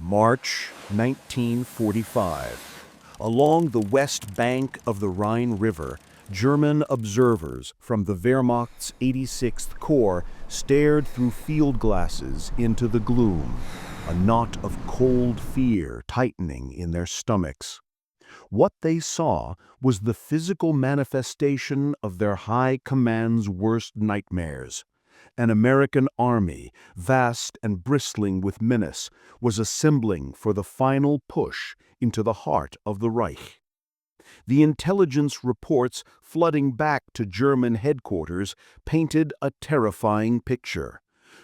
March 1945. Along the west bank of the Rhine River, German observers from the Wehrmacht's 86th Corps stared through field glasses into the gloom, a knot of cold fear tightening in their stomachs. What they saw was the physical manifestation of their high command's worst nightmares. An American army, vast and bristling with menace, was assembling for the final push into the heart of the Reich. The intelligence reports flooding back to German headquarters painted a terrifying picture.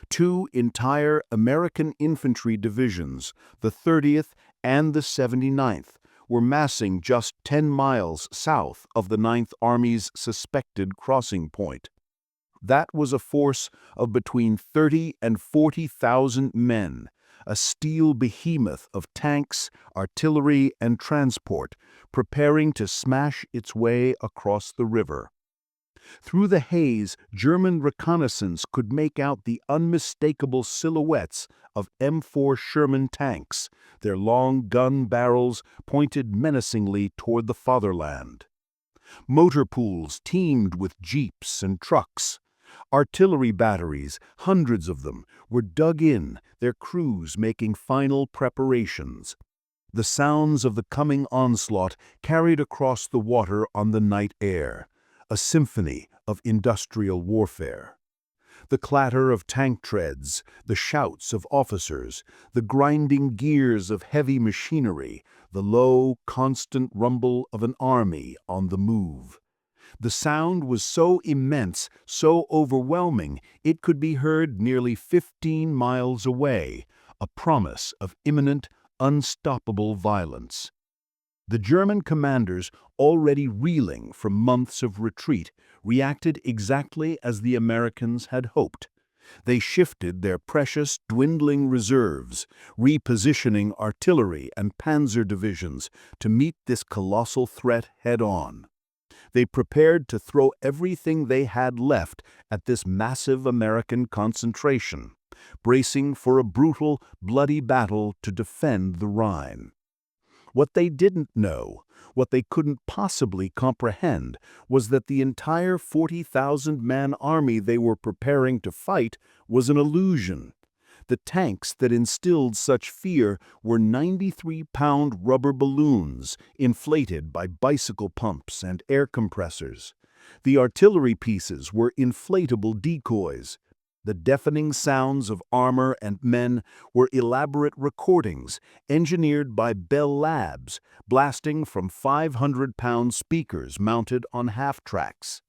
Two entire American infantry divisions, the 30th and the 79th, were massing just 10 miles south of the 9th Army's suspected crossing point. That was a force of between 30 and 40,000 men, a steel behemoth of tanks, artillery, and transport, preparing to smash its way across the river. Through the haze, German reconnaissance could make out the unmistakable silhouettes of M4 Sherman tanks, their long gun barrels pointed menacingly toward the fatherland. Motor pools teemed with jeeps and trucks. Artillery batteries, hundreds of them, were dug in, their crews making final preparations. The sounds of the coming onslaught carried across the water on the night air, a symphony of industrial warfare. The clatter of tank treads, the shouts of officers, the grinding gears of heavy machinery, the low, constant rumble of an army on the move. The sound was so immense, so overwhelming, it could be heard nearly 15 miles away, a promise of imminent, unstoppable violence. The German commanders, already reeling from months of retreat, reacted exactly as the Americans had hoped. They shifted their precious, dwindling reserves, repositioning artillery and panzer divisions to meet this colossal threat head-on. They prepared to throw everything they had left at this massive American concentration, bracing for a brutal, bloody battle to defend the Rhine. What they didn't know, what they couldn't possibly comprehend, was that the entire 40,000-man army they were preparing to fight was an illusion. The tanks that instilled such fear were 93-pound rubber balloons inflated by bicycle pumps and air compressors. The artillery pieces were inflatable decoys. The deafening sounds of armor and men were elaborate recordings engineered by Bell Labs, blasting from 500-pound speakers mounted on half-tracks.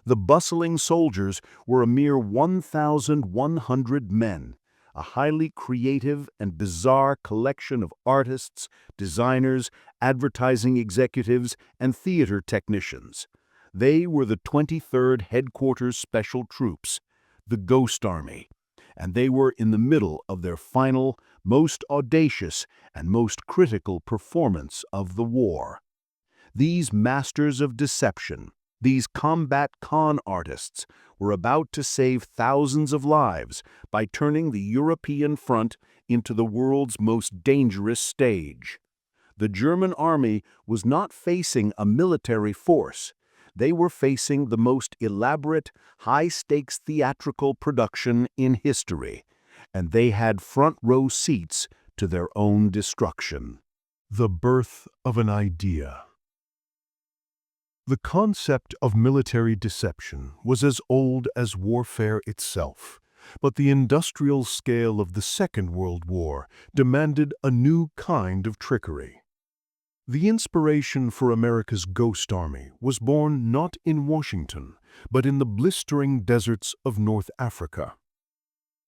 The bustling soldiers were a mere 1,100 men, a highly creative and bizarre collection of artists, designers, advertising executives, and theater technicians. They were the 23rd Headquarters Special Troops, the Ghost Army, and they were in the middle of their final, most audacious, and most critical performance of the war. These masters of deception, these combat con artists, were about to save thousands of lives by turning the European front into the world's most dangerous stage. The German army was not facing a military force. They were facing the most elaborate, high-stakes theatrical production in history, and they had front-row seats to their own destruction. The birth of an idea. The concept of military deception was as old as warfare itself, but the industrial scale of the Second World War demanded a new kind of trickery. The inspiration for America's Ghost Army was born not in Washington, but in the blistering deserts of North Africa.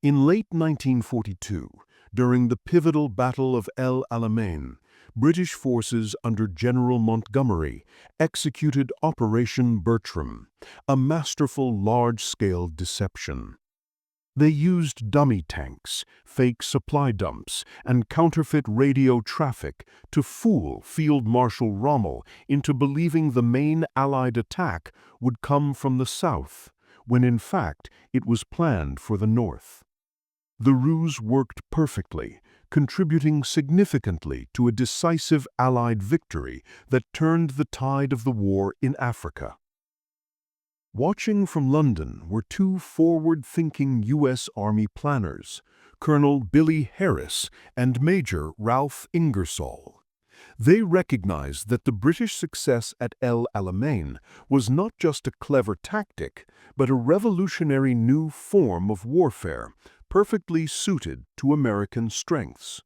In late 1942, during the pivotal Battle of El Alamein, British forces under General Montgomery executed Operation Bertram, a masterful large-scale deception. They used dummy tanks, fake supply dumps, and counterfeit radio traffic to fool Field Marshal Rommel into believing the main Allied attack would come from the south, when in fact it was planned for the north. The ruse worked perfectly, contributing significantly to a decisive Allied victory that turned the tide of the war in Africa. Watching from London were two forward-thinking U.S. Army planners, Colonel Billy Harris and Major Ralph Ingersoll. They recognized that the British success at El Alamein was not just a clever tactic, but a revolutionary new form of warfare, perfectly suited to American strengths.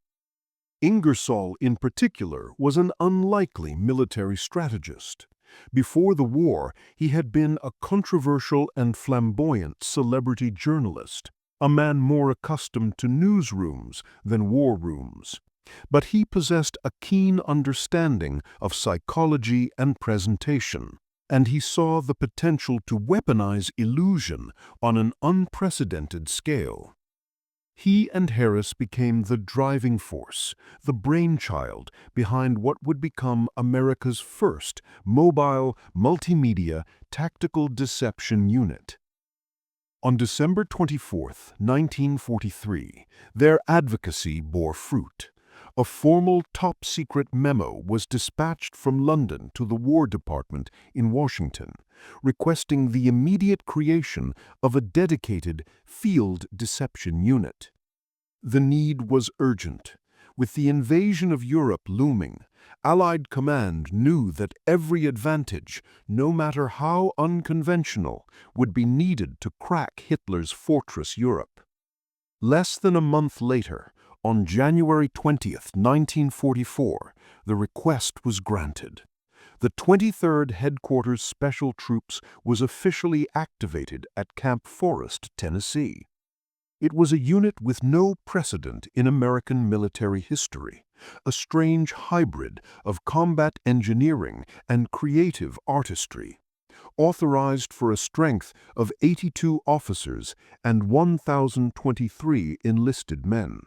Ingersoll, in particular, was an unlikely military strategist. Before the war, he had been a controversial and flamboyant celebrity journalist, a man more accustomed to newsrooms than war rooms. But he possessed a keen understanding of psychology and presentation, and he saw the potential to weaponize illusion on an unprecedented scale. He and Harris became the driving force, the brainchild behind what would become America's first mobile, multimedia, tactical deception unit. On December 24, 1943, their advocacy bore fruit. A formal top-secret memo was dispatched from London to the War Department in Washington, requesting the immediate creation of a dedicated field deception unit. The need was urgent. With the invasion of Europe looming, Allied command knew that every advantage, no matter how unconventional, would be needed to crack Hitler's fortress Europe. Less than a month later, on January 20, 1944, the request was granted. The 23rd Headquarters Special Troops was officially activated at Camp Forest, Tennessee. It was a unit with no precedent in American military history, a strange hybrid of combat engineering and creative artistry, authorized for a strength of 82 officers and 1,023 enlisted men.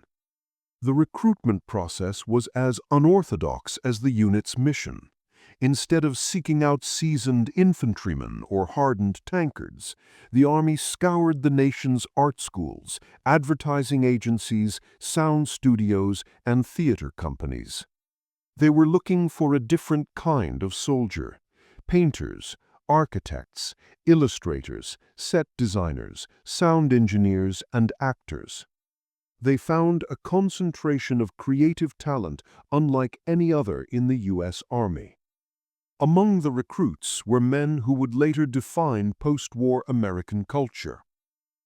The recruitment process was as unorthodox as the unit's mission. Instead of seeking out seasoned infantrymen or hardened tankards, the Army scoured the nation's art schools, advertising agencies, sound studios, and theater companies. They were looking for a different kind of soldier: painters, architects, illustrators, set designers, sound engineers, and actors. They found a concentration of creative talent unlike any other in the U.S. Army. Among the recruits were men who would later define post-war American culture.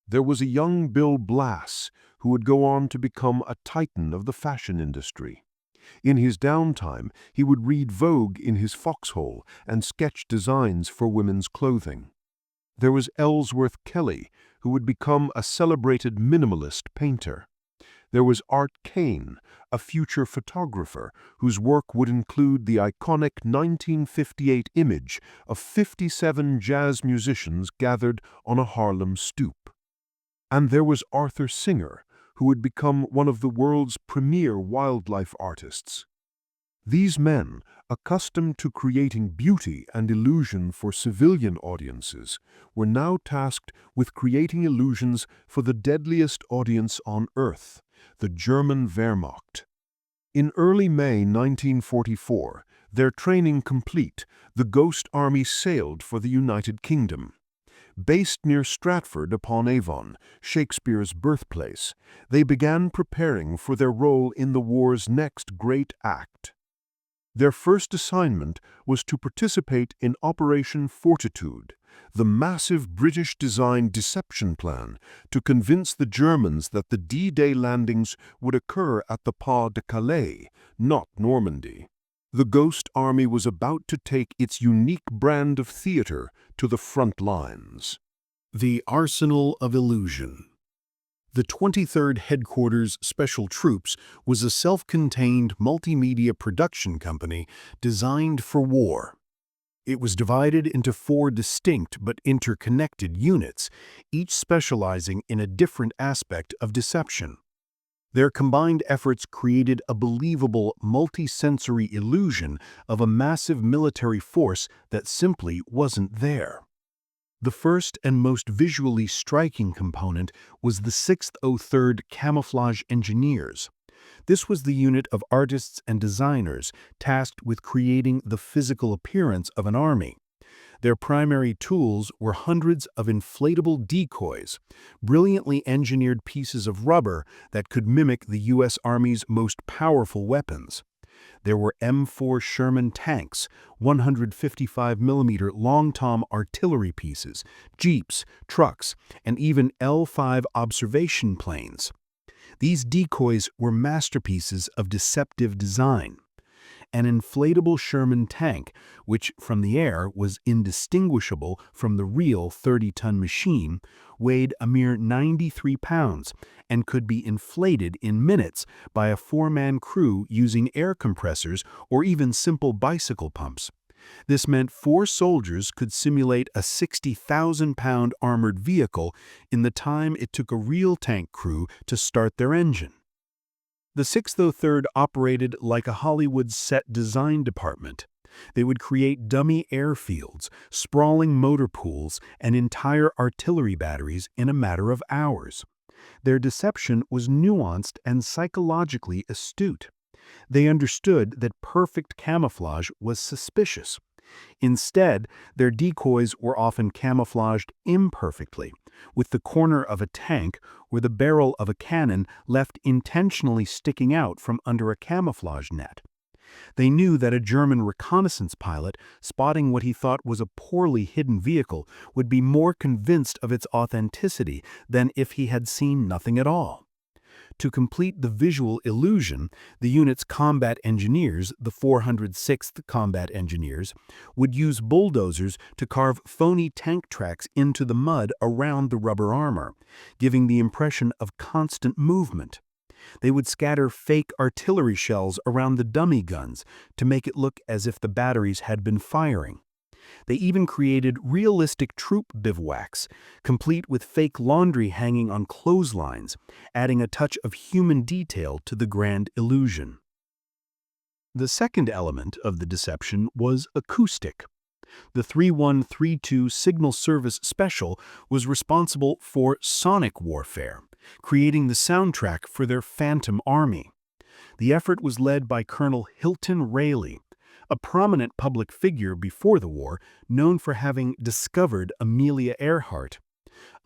There was a young Bill Blass, who would go on to become a titan of the fashion industry. In his downtime, he would read Vogue in his foxhole and sketch designs for women's clothing. There was Ellsworth Kelly, who would become a celebrated minimalist painter. There was Art Kane, a future photographer whose work would include the iconic 1958 image of 57 jazz musicians gathered on a Harlem stoop. And there was Arthur Singer, who would become one of the world's premier wildlife artists. These men, accustomed to creating beauty and illusion for civilian audiences, were now tasked with creating illusions for the deadliest audience on Earth, the German Wehrmacht. In early May 1944, their training complete, the Ghost Army sailed for the United Kingdom. Based near Stratford-upon-Avon, Shakespeare's birthplace, they began preparing for their role in the war's next great act. Their first assignment was to participate in Operation Fortitude, the massive British-designed deception plan to convince the Germans that the D-Day landings would occur at the Pas de Calais, not Normandy. The Ghost Army was about to take its unique brand of theater to the front lines. The Arsenal of Illusion. The 23rd Headquarters Special Troops was a self-contained multimedia production company designed for war. It was divided into 4 distinct but interconnected units, each specializing in a different aspect of deception. Their combined efforts created a believable multi-sensory illusion of a massive military force that simply wasn't there. The first and most visually striking component was the 603rd Camouflage Engineers. This was the unit of artists and designers tasked with creating the physical appearance of an army. Their primary tools were hundreds of inflatable decoys, brilliantly engineered pieces of rubber that could mimic the U.S. Army's most powerful weapons. There were M4 Sherman tanks, 155mm long-tom artillery pieces, jeeps, trucks, and even L-5 observation planes. These decoys were masterpieces of deceptive design. An inflatable Sherman tank, which from the air was indistinguishable from the real 30-ton machine, weighed a mere 93 pounds and could be inflated in minutes by a four-man crew using air compressors or even simple bicycle pumps. This meant 4 soldiers could simulate a 60,000-pound armored vehicle in the time it took a real tank crew to start their engine. The 603rd operated like a Hollywood set design department. They would create dummy airfields, sprawling motor pools, and entire artillery batteries in a matter of hours. Their deception was nuanced and psychologically astute. They understood that perfect camouflage was suspicious. Instead, their decoys were often camouflaged imperfectly, with the corner of a tank or the barrel of a cannon left intentionally sticking out from under a camouflage net. They knew that a German reconnaissance pilot, spotting what he thought was a poorly hidden vehicle, would be more convinced of its authenticity than if he had seen nothing at all. To complete the visual illusion, the unit's combat engineers, the 406th Combat Engineers, would use bulldozers to carve phony tank tracks into the mud around the rubber armor, giving the impression of constant movement. They would scatter fake artillery shells around the dummy guns to make it look as if the batteries had been firing. They even created realistic troop bivouacs, complete with fake laundry hanging on clotheslines, adding a touch of human detail to the grand illusion. The second element of the deception was acoustic. The 3132 Signal Service Special was responsible for sonic warfare, creating the soundtrack for their Phantom Army. The effort was led by Colonel Hilton Rayleigh, a prominent public figure before the war, known for having discovered Amelia Earhart.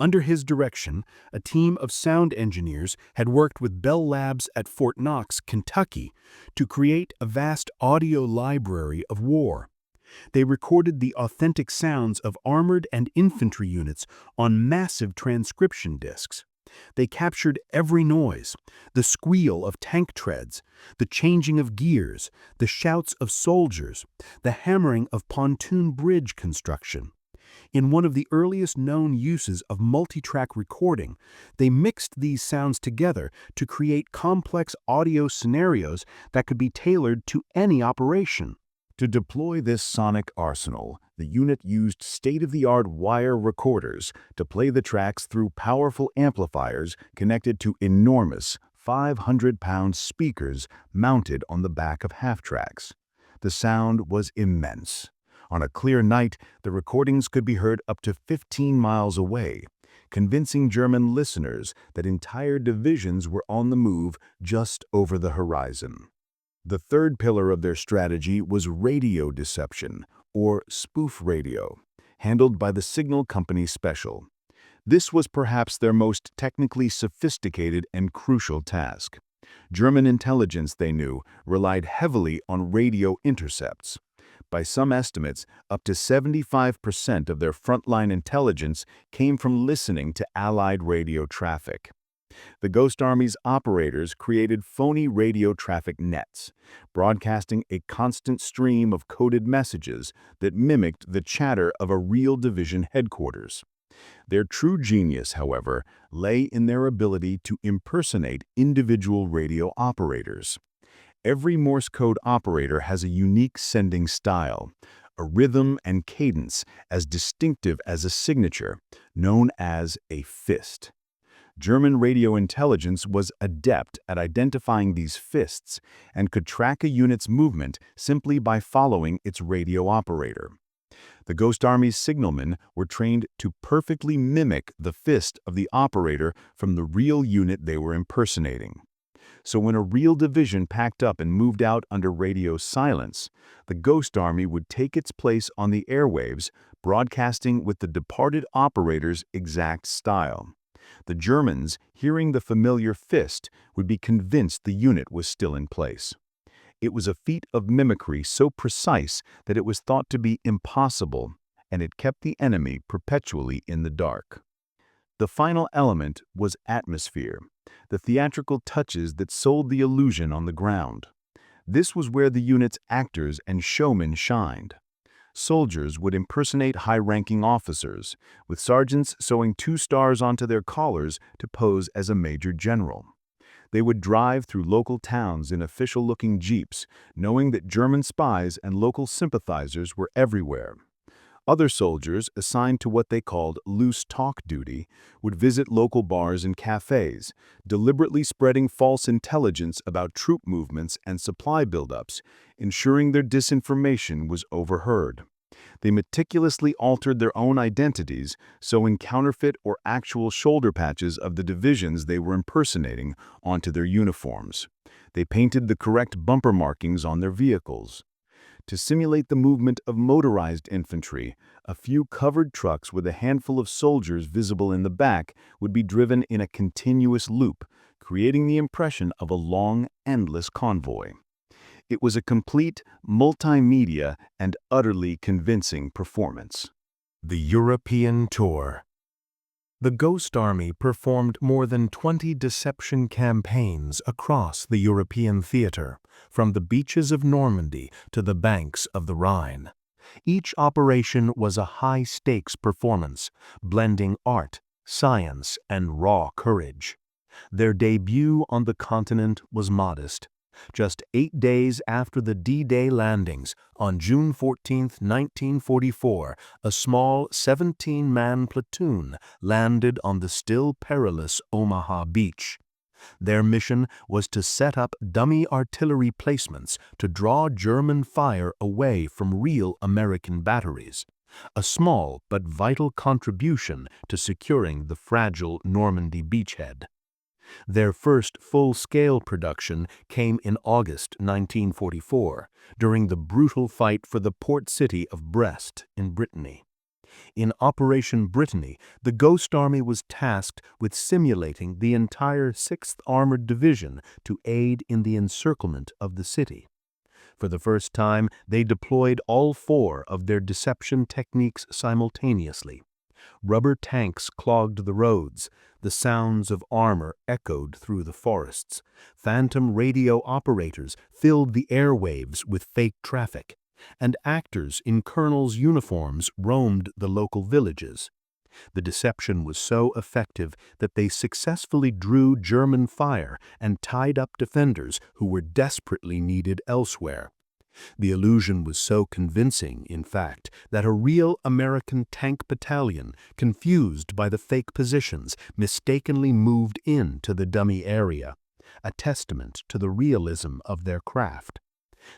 Under his direction, a team of sound engineers had worked with Bell Labs at Fort Knox, Kentucky, to create a vast audio library of war. They recorded the authentic sounds of armored and infantry units on massive transcription discs. They captured every noise, the squeal of tank treads, the changing of gears, the shouts of soldiers, the hammering of pontoon bridge construction. In one of the earliest known uses of multi-track recording, they mixed these sounds together to create complex audio scenarios that could be tailored to any operation. To deploy this sonic arsenal, the unit used state-of-the-art wire recorders to play the tracks through powerful amplifiers connected to enormous 500-pound speakers mounted on the back of half-tracks. The sound was immense. On a clear night, the recordings could be heard up to 15 miles away, convincing German listeners that entire divisions were on the move just over the horizon. The third pillar of their strategy was radio deception, or spoof radio, handled by the Signal Company Special. This was perhaps their most technically sophisticated and crucial task. German intelligence, they knew, relied heavily on radio intercepts. By some estimates, up to 75% of their frontline intelligence came from listening to Allied radio traffic. The Ghost Army's operators created phony radio traffic nets, broadcasting a constant stream of coded messages that mimicked the chatter of a real division headquarters. Their true genius, however, lay in their ability to impersonate individual radio operators. Every Morse code operator has a unique sending style, a rhythm and cadence as distinctive as a signature, known as a fist. German radio intelligence was adept at identifying these fists and could track a unit's movement simply by following its radio operator. The Ghost Army's signalmen were trained to perfectly mimic the fist of the operator from the real unit they were impersonating. So when a real division packed up and moved out under radio silence, the Ghost Army would take its place on the airwaves, broadcasting with the departed operator's exact style. The Germans, hearing the familiar fist, would be convinced the unit was still in place. It was a feat of mimicry so precise that it was thought to be impossible, and it kept the enemy perpetually in the dark. The final element was atmosphere, the theatrical touches that sold the illusion on the ground. This was where the unit's actors and showmen shined. Soldiers would impersonate high-ranking officers, with sergeants sewing 2 stars onto their collars to pose as a major general. They would drive through local towns in official-looking jeeps, knowing that German spies and local sympathizers were everywhere. Other soldiers, assigned to what they called loose talk duty, would visit local bars and cafes, deliberately spreading false intelligence about troop movements and supply buildups, ensuring their disinformation was overheard. They meticulously altered their own identities, sewing counterfeit or actual shoulder patches of the divisions they were impersonating onto their uniforms. They painted the correct bumper markings on their vehicles. To simulate the movement of motorized infantry, a few covered trucks with a handful of soldiers visible in the back would be driven in a continuous loop, creating the impression of a long, endless convoy. It was a complete, multimedia, and utterly convincing performance. The European Tour. The Ghost Army performed more than 20 deception campaigns across the European theater, from the beaches of Normandy to the banks of the Rhine. Each operation was a high-stakes performance, blending art, science, and raw courage. Their debut on the continent was modest. Just 8 days after the D-Day landings, on June 14, 1944, a small 17-man platoon landed on the still perilous Omaha Beach. Their mission was to set up dummy artillery placements to draw German fire away from real American batteries, a small but vital contribution to securing the fragile Normandy beachhead. Their first full-scale production came in August 1944, during the brutal fight for the port city of Brest in Brittany. In Operation Brittany, the Ghost Army was tasked with simulating the entire 6th Armored Division to aid in the encirclement of the city. For the first time, they deployed all 4 of their deception techniques simultaneously. Rubber tanks clogged the roads, the sounds of armor echoed through the forests, phantom radio operators filled the airwaves with fake traffic, and actors in colonels' uniforms roamed the local villages. The deception was so effective that they successfully drew German fire and tied up defenders who were desperately needed elsewhere. The illusion was so convincing, in fact, that a real American tank battalion, confused by the fake positions, mistakenly moved into the dummy area, a testament to the realism of their craft.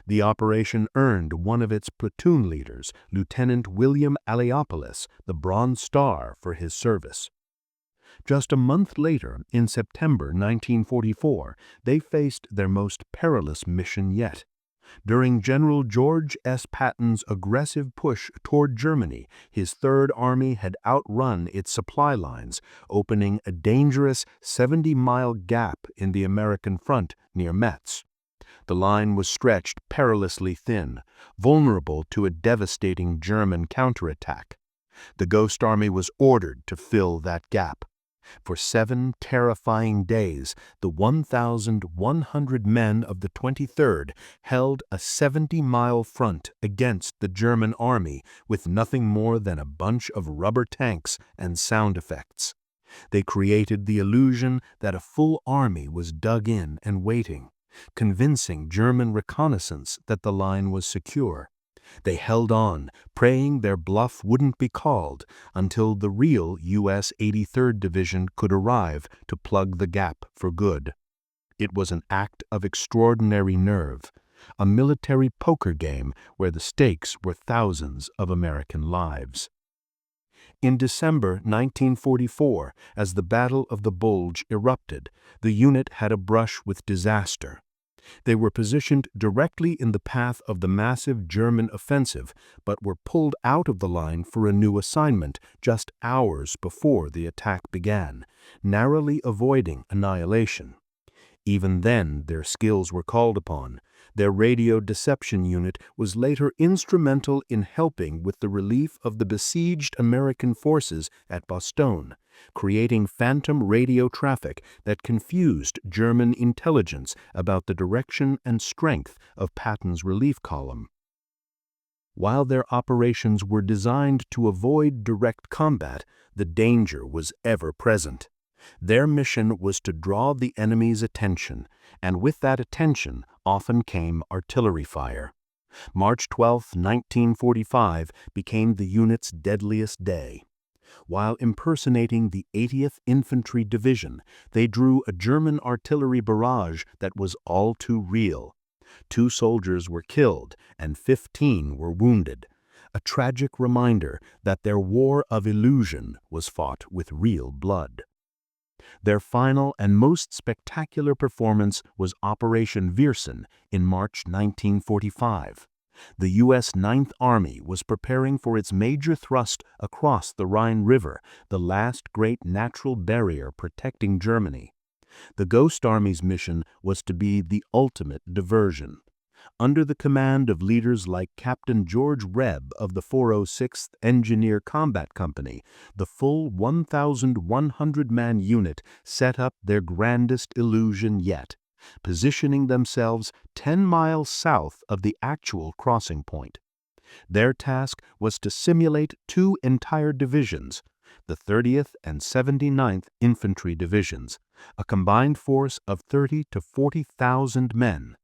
The operation earned one of its platoon leaders, Lieutenant William Aleopoulos, the Bronze Star for his service. Just a month later, in September 1944, they faced their most perilous mission yet. During General George S. Patton's aggressive push toward Germany, his Third Army had outrun its supply lines, opening a dangerous 70-mile gap in the American front near Metz. The line was stretched perilously thin, vulnerable to a devastating German counterattack. The Ghost Army was ordered to fill that gap. For 7 terrifying days, the 1,100 men of the 23rd held a 70-mile front against the German army with nothing more than a bunch of rubber tanks and sound effects. They created the illusion that a full army was dug in and waiting, convincing German reconnaissance that the line was secure. They held on, praying their bluff wouldn't be called until the real U.S. 83rd Division could arrive to plug the gap for good. It was an act of extraordinary nerve, a military poker game where the stakes were thousands of American lives. In December 1944, as the Battle of the Bulge erupted, the unit had a brush with disaster. They were positioned directly in the path of the massive German offensive, but were pulled out of the line for a new assignment just hours before the attack began, narrowly avoiding annihilation. Even then, their skills were called upon. Their radio deception unit was later instrumental in helping with the relief of the besieged American forces at Bastogne, creating phantom radio traffic that confused German intelligence about the direction and strength of Patton's relief column. While their operations were designed to avoid direct combat, the danger was ever present. Their mission was to draw the enemy's attention, and with that attention often came artillery fire. March 12, 1945 became the unit's deadliest day. While impersonating the 80th Infantry Division, they drew a German artillery barrage that was all too real. 2 soldiers were killed and 15 were wounded, a tragic reminder that their war of illusion was fought with real blood. Their final and most spectacular performance was Operation Viersen in March 1945. The U.S. Ninth Army was preparing for its major thrust across the Rhine River, the last great natural barrier protecting Germany. The Ghost Army's mission was to be the ultimate diversion. Under the command of leaders like Captain George Rebb of the 406th Engineer Combat Company, the full 1,100-man unit set up their grandest illusion yet, positioning themselves 10 miles south of the actual crossing point. Their task was to simulate 2 entire divisions, the 30th and 79th Infantry Divisions, a combined force of 30,000 to 40,000 men.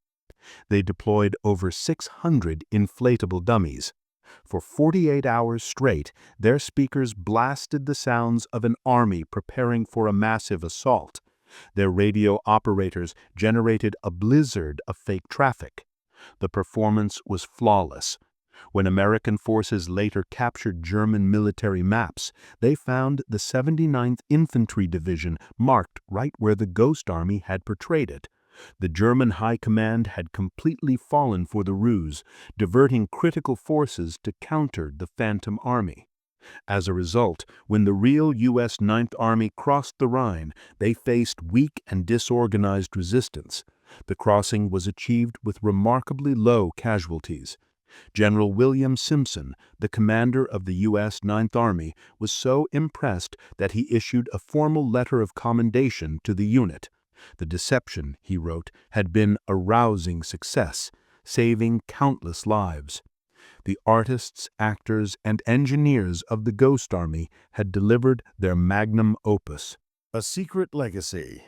They deployed over 600 inflatable dummies. For 48 hours straight, their speakers blasted the sounds of an army preparing for a massive assault. Their radio operators generated a blizzard of fake traffic. The performance was flawless. When American forces later captured German military maps, they found the 79th Infantry Division marked right where the Ghost Army had portrayed it. The German High Command had completely fallen for the ruse, diverting critical forces to counter the Phantom Army. As a result, when the real U.S. Ninth Army crossed the Rhine, they faced weak and disorganized resistance. The crossing was achieved with remarkably low casualties. General William Simpson, the commander of the U.S. Ninth Army, was so impressed that he issued a formal letter of commendation to the unit. The deception, he wrote, had been a rousing success, saving countless lives. The artists, actors, and engineers of the Ghost Army had delivered their magnum opus. A secret legacy.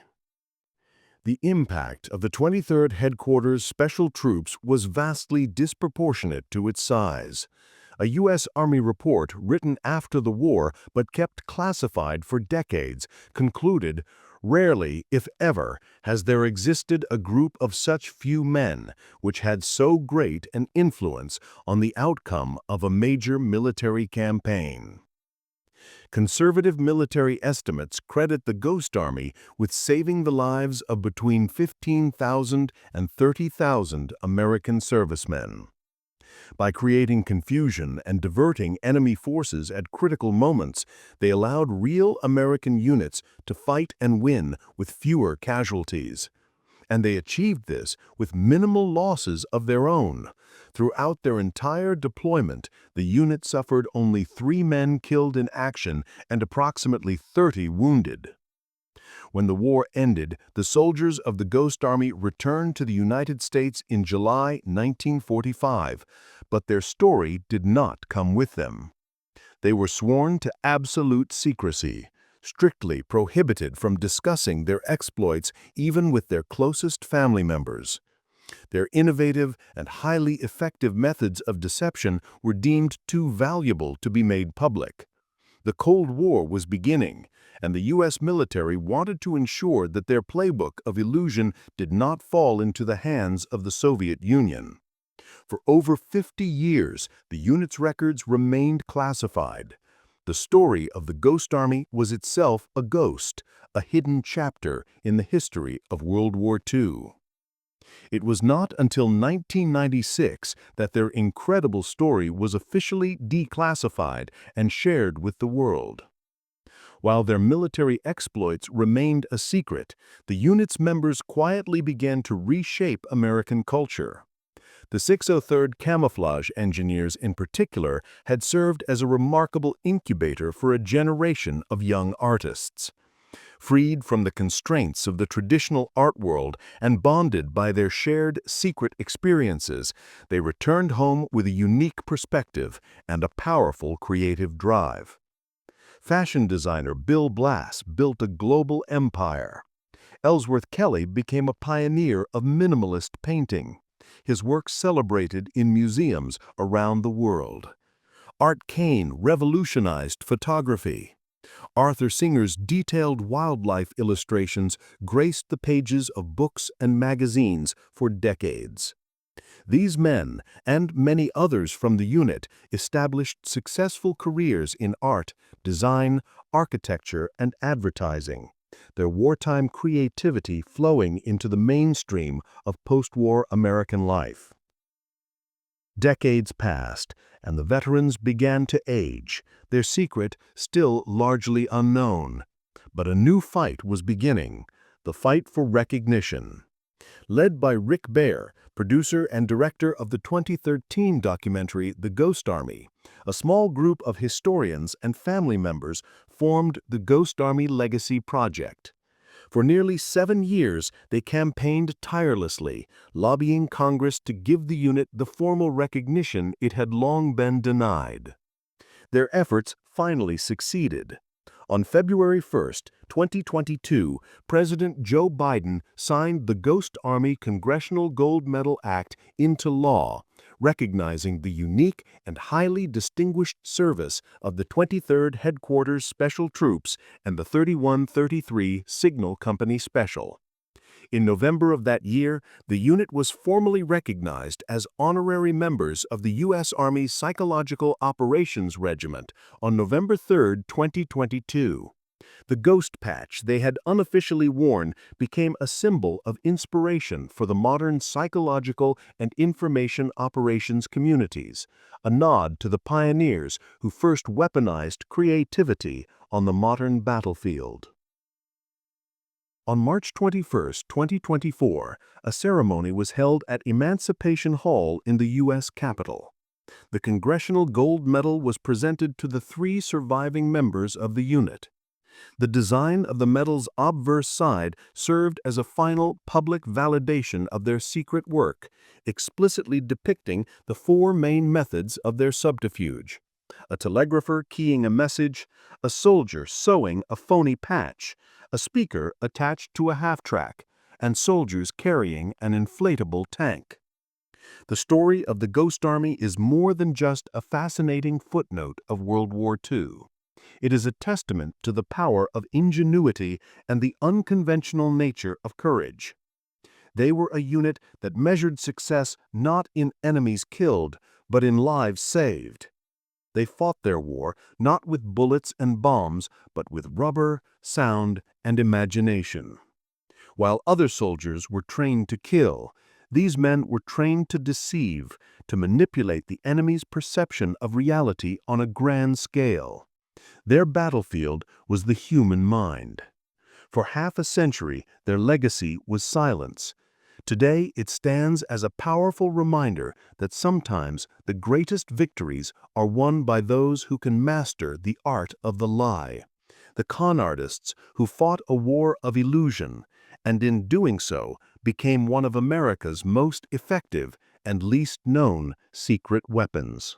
The impact of the 23rd Headquarters Special Troops was vastly disproportionate to its size. A U.S. Army report written after the war but kept classified for decades concluded, "Rarely, if ever, has there existed a group of such few men which had so great an influence on the outcome of a major military campaign." Conservative military estimates credit the Ghost Army with saving the lives of between 15,000 and 30,000 American servicemen. By creating confusion and diverting enemy forces at critical moments, they allowed real American units to fight and win with fewer casualties. And they achieved this with minimal losses of their own. Throughout their entire deployment, the unit suffered only 3 men killed in action and approximately 30 wounded. When the war ended, the soldiers of the Ghost Army returned to the United States in July 1945, but their story did not come with them. They were sworn to absolute secrecy, strictly prohibited from discussing their exploits even with their closest family members. Their innovative and highly effective methods of deception were deemed too valuable to be made public. The Cold War was beginning, and the U.S. military wanted to ensure that their playbook of illusion did not fall into the hands of the Soviet Union. For over 50 years, the unit's records remained classified. The story of the Ghost Army was itself a ghost, a hidden chapter in the history of World War II. It was not until 1996 that their incredible story was officially declassified and shared with the world. While their military exploits remained a secret, the unit's members quietly began to reshape American culture. The 603rd Camouflage Engineers in particular had served as a remarkable incubator for a generation of young artists. Freed from the constraints of the traditional art world and bonded by their shared secret experiences, they returned home with a unique perspective and a powerful creative drive. Fashion designer Bill Blass built a global empire. Ellsworth Kelly became a pioneer of minimalist painting, his work celebrated in museums around the world. Art Kane revolutionized photography. Arthur Singer's detailed wildlife illustrations graced the pages of books and magazines for decades. These men, and many others from the unit, established successful careers in art, design, architecture, and advertising, their wartime creativity flowing into the mainstream of post-war American life. Decades passed, and the veterans began to age, their secret still largely unknown. But a new fight was beginning, the fight for recognition. Led by Rick Baer, producer and director of the 2013 documentary The Ghost Army, a small group of historians and family members formed the Ghost Army Legacy Project. For nearly 7 years, they campaigned tirelessly, lobbying Congress to give the unit the formal recognition it had long been denied. Their efforts finally succeeded. On February 1, 2022, President Joe Biden signed the Ghost Army Congressional Gold Medal Act into law, recognizing the unique and highly distinguished service of the 23rd Headquarters Special Troops and the 3133 Signal Company Special. In November of that year, the unit was formally recognized as honorary members of the U.S. Army Psychological Operations Regiment on November 3, 2022. The ghost patch they had unofficially worn became a symbol of inspiration for the modern psychological and information operations communities, a nod to the pioneers who first weaponized creativity on the modern battlefield. On March 21, 2024, a ceremony was held at Emancipation Hall in the U.S. Capitol. The Congressional Gold Medal was presented to the 3 surviving members of the unit. The design of the medal's obverse side served as a final public validation of their secret work, explicitly depicting the 4 main methods of their subterfuge: a telegrapher keying a message, a soldier sewing a phony patch, a speaker attached to a half-track, and soldiers carrying an inflatable tank. The story of the Ghost Army is more than just a fascinating footnote of World War II. It is a testament to the power of ingenuity and the unconventional nature of courage. They were a unit that measured success not in enemies killed, but in lives saved. They fought their war not with bullets and bombs, but with rubber, sound, and imagination. While other soldiers were trained to kill, these men were trained to deceive, to manipulate the enemy's perception of reality on a grand scale. Their battlefield was the human mind. For half a century, their legacy was silence. Today, it stands as a powerful reminder that sometimes the greatest victories are won by those who can master the art of the lie, the con artists who fought a war of illusion, and in doing so became one of America's most effective and least known secret weapons.